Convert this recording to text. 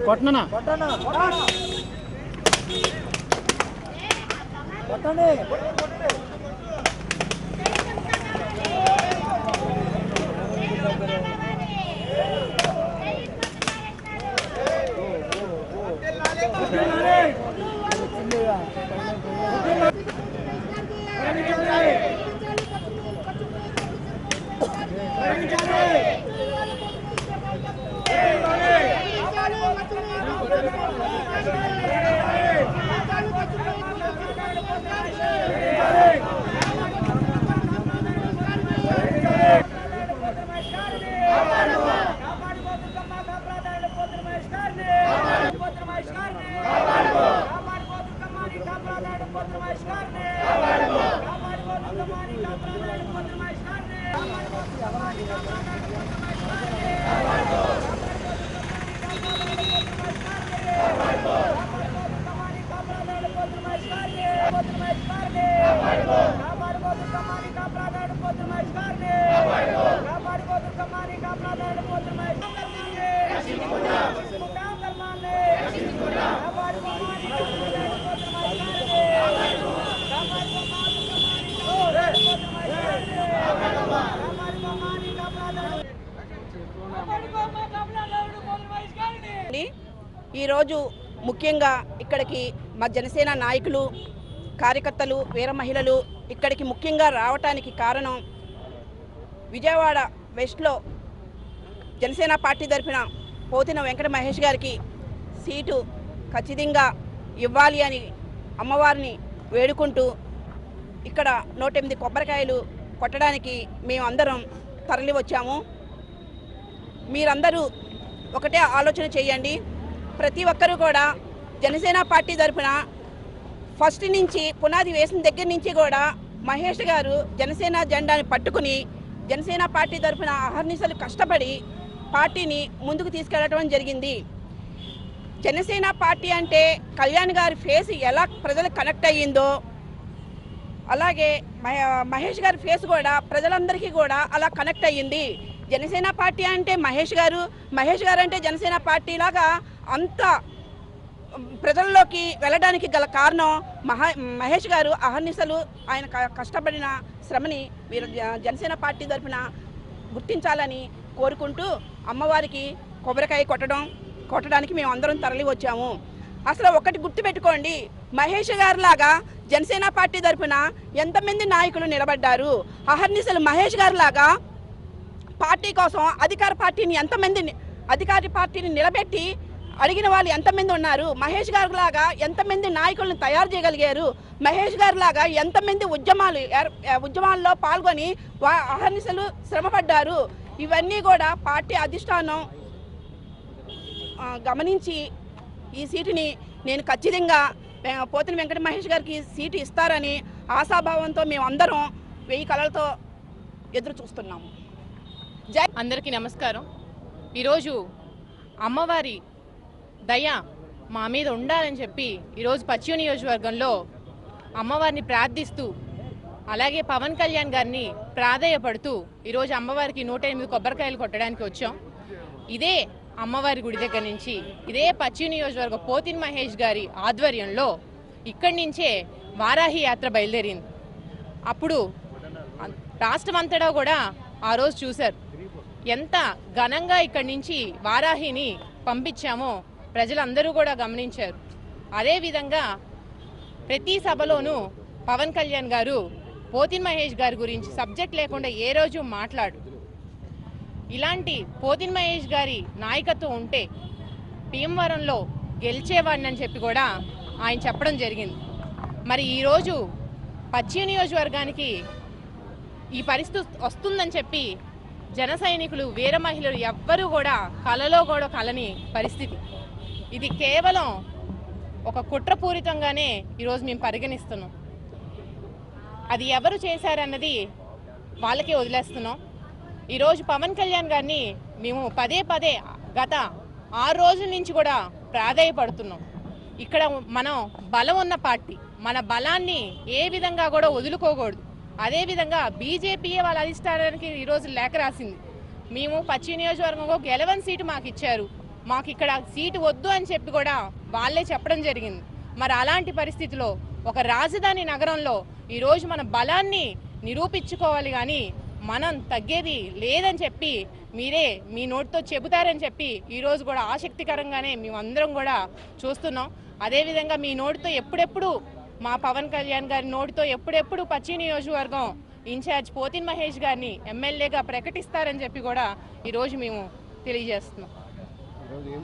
కొట్టనా ఈరోజు ముఖ్యంగా ఇక్కడికి మా జనసేన నాయకులు కార్యకర్తలు వీర మహిళలు ఇక్కడికి ముఖ్యంగా రావటానికి కారణం విజయవాడ వెస్ట్లో జనసేన పార్టీ తరఫున పోతిన వెంకట మహేష్ గారికి సీటు ఖచ్చితంగా ఇవ్వాలి అని అమ్మవారిని వేడుకుంటూ ఇక్కడ 108 కొబ్బరికాయలు కొట్టడానికి మేమందరం తరలి వచ్చాము. మీరందరూ ఒకటే ఆలోచన చేయండి. ప్రతి ఒక్కరూ కూడా జనసేన పార్టీ తరఫున ఫస్ట్ నుంచి పునాది వేసిన దగ్గర నుంచి కూడా మహేష్ గారు జనసేన జెండాని పట్టుకుని జనసేన పార్టీ తరఫున అహర్నిశలు కష్టపడి పార్టీని ముందుకు తీసుకెళ్లడం జరిగింది. జనసేన పార్టీ అంటే కళ్యాణ్ గారి ఫేస్ ఎలా ప్రజలకు కనెక్ట్ అయ్యిందో అలాగే మహేష్ గారి ఫేస్ కూడా ప్రజలందరికీ కూడా అలా కనెక్ట్ అయ్యింది. జనసేన పార్టీ అంటే మహేష్ గారు అంటే జనసేన పార్టీ లాగా అంత ప్రజల్లోకి వెళ్ళడానికి గల కారణం మహేష్ గారు అహర్నిశలు ఆయన కష్టపడిన శ్రమని మీరు జనసేన పార్టీ తరఫున గుర్తించాలని కోరుకుంటూ అమ్మవారికి కొబ్బరికాయ కొట్టడానికి మేము అందరం తరలి వచ్చాము. అసలు ఒకటి గుర్తుపెట్టుకోండి, మహేష్ గారు లాగా జనసేన పార్టీ తరఫున ఎంతమంది నాయకులు నిలబడ్డారు. అహర్నిశలు మహేష్ గారు లాగా పార్టీ కోసం అధికార పార్టీని నిలబెట్టి అడిగిన వాళ్ళు ఎంతమంది ఉన్నారు. మహేష్ గారు లాగా ఎంతమంది నాయకులను తయారు చేయగలిగారు. మహేష్ గారు లాగా ఎంతమంది ఉద్యమాల్లో పాల్గొని అహర్నిశలు శ్రమపడ్డారు. ఇవన్నీ కూడా పార్టీ అధిష్టానం గమనించి ఈ సీటుని నేను ఖచ్చితంగా పోతిన వెంకట మహేష్ గారికి సీటు ఇస్తారని ఆశాభావంతో మేమందరం 1000 కళలతో ఎదురు చూస్తున్నాము. అందరికీ నమస్కారం. ఈరోజు అమ్మవారి దయ మా మీద ఉండాలని చెప్పి ఈరోజు పశ్చిమ నియోజకవర్గంలో అమ్మవారిని ప్రార్థిస్తూ అలాగే పవన్ కళ్యాణ్ గారిని ప్రాధేయపడుతూ ఈరోజు అమ్మవారికి 108 కొబ్బరికాయలు కొట్టడానికి వచ్చాం. ఇదే అమ్మవారి గుడి దగ్గర నుంచి ఇదే పశ్చిమ నియోజకవర్గ పోతిన్ మహేష్ గారి ఆధ్వర్యంలో ఇక్కడి నుంచే వారాహి యాత్ర బయలుదేరింది. అప్పుడు రాష్ట్రం అంతటా కూడా ఆ రోజు చూశారు ఎంత ఘనంగా ఇక్కడి నుంచి వారాహిని పంపించామో ప్రజలందరూ కూడా గమనించారు. అదేవిధంగా ప్రతి సభలోనూ పవన్ కళ్యాణ్ గారు పోతిన్ మహేష్ గారి గురించి సబ్జెక్ట్ లేకుండా ఏ రోజు మాట్లాడు. ఇలాంటి పోతిన్ మహేష్ గారి నాయకత్వం ఉంటే భీమవరంలో గెలిచేవాడిని అని చెప్పి కూడా ఆయన చెప్పడం జరిగింది. మరి ఈరోజు పశ్చిమ నియోజకవర్గానికి ఈ పరిస్థితి వస్తుందని చెప్పి జన సైనికులు వీర మహిళలు ఎవ్వరూ కూడా కలలో కూడా కలని పరిస్థితి. ఇది కేవలం ఒక కుట్రపూరితంగానే ఈరోజు మేము పరిగణిస్తున్నాం. అది ఎవరు చేశారన్నది వాళ్ళకే వదిలేస్తున్నాం. ఈరోజు పవన్ కళ్యాణ్ గారిని మేము పదే పదే గత 6 రోజుల నుంచి కూడా ప్రాధేయపడుతున్నాం. ఇక్కడ మనం బలం ఉన్న పార్టీ, మన బలాన్ని ఏ విధంగా కూడా వదులుకోకూడదు. అదేవిధంగా బీజేపీయే వాళ్ళ అధిష్టానానికి ఈరోజు లేఖ రాసింది. మేము పశ్చిమ నియోజకవర్గంలో గెలవని సీటు మాకు ఇచ్చారు, మాకు ఇక్కడ సీటు వద్దు అని చెప్పి కూడా వాళ్ళే చెప్పడం జరిగింది. మరి అలాంటి పరిస్థితిలో ఒక రాజధాని నగరంలో ఈరోజు మన బలాన్ని నిరూపించుకోవాలి, కానీ మనం తగ్గేది లేదని చెప్పి మీరే మీ నోటితో చెబుతారని చెప్పి ఈరోజు కూడా ఆసక్తికరంగానే మేమందరం కూడా చూస్తున్నాం. అదేవిధంగా మీ నోటితో ఎప్పుడెప్పుడు మా పవన్ కళ్యాణ్ గారి నోటితో ఎప్పుడెప్పుడు పశ్చిమ నియోజకవర్గం ఇన్ఛార్జ్ పోతిన్ మహేష్ గారిని ఎమ్మెల్యేగా ప్రకటిస్తారని చెప్పి కూడా ఈరోజు మేము తెలియజేస్తున్నాం.